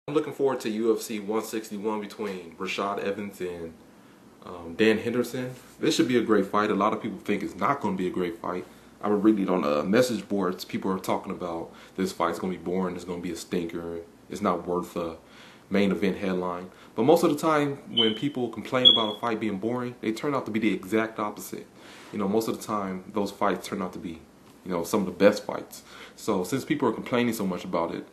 I'm looking forward to UFC 161 between Rashad Evans and Dan Henderson. This should be a great fight. A lot of people think it's not going to be a great fight. I was reading on message boards. People are talking about this fight's going to be boring. It's going to be a stinker. It's not worth a main event headline. But most of the time, when people complain about a fight being boring, they turn out to be the exact opposite. Most of the time, those fights turn out to be, some of the best fights. So since people are complaining so much about it,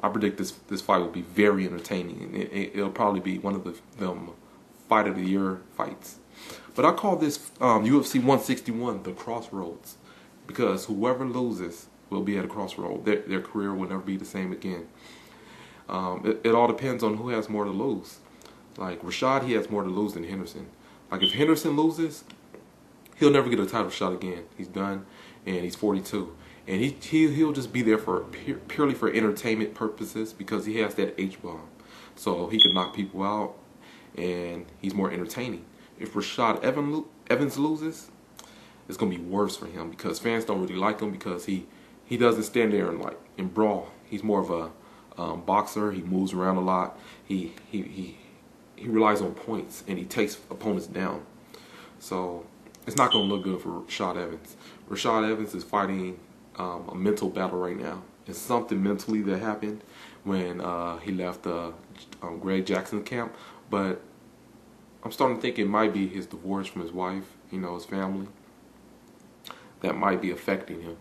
I predict this fight will be very entertaining. It'll probably be one of them fight of the year fights. But I call this UFC 161 the crossroads, because whoever loses will be at a crossroad. Their career will never be the same again. It all depends on who has more to lose. Like Rashad, he has more to lose than Henderson. Like if Henderson loses, he'll never get a title shot again. He's done, and he's 42. And he'll just be there for purely for entertainment purposes, because he has that H-bomb. So he can knock people out, and he's more entertaining. If Rashad Evans loses, it's going to be worse for him, because fans don't really like him, because he doesn't stand there and brawl. He's more of a boxer. He moves around a lot. He relies on points, and he takes opponents down. So it's not going to look good for Rashad Evans. Rashad Evans is fighting a mental battle right now. It's something mentally that happened when he left Greg Jackson's camp. But I'm starting to think it might be his divorce from his wife, his family, that might be affecting him.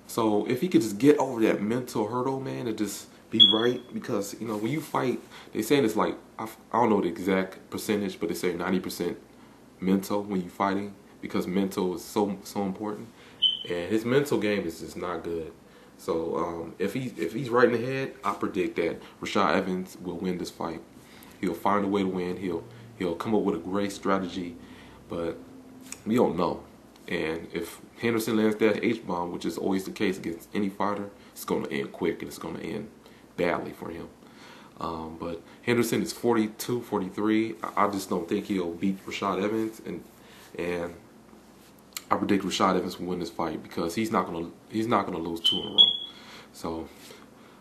So if he could just get over that mental hurdle, man, and just be right, because when you fight, they saying it's like, I don't know the exact percentage, but they say 90% mental when you're fighting, because mental is so important. And his mental game is just not good. So if he's right in the head, I predict that Rashad Evans will win this fight. He'll find a way to win. He'll come up with a great strategy, but we don't know. And if Henderson lands that H-bomb, which is always the case against any fighter, it's going to end quick, and it's going to end badly for him. But Henderson is 42, 43. I just don't think he'll beat Rashad Evans, and I predict Rashad Evans will win this fight, because he's not gonna lose 2 in a row. So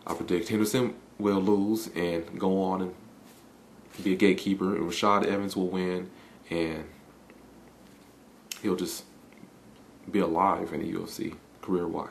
I predict Henderson will lose and go on and be a gatekeeper, and Rashad Evans will win, and he'll just be alive in the UFC career-wise.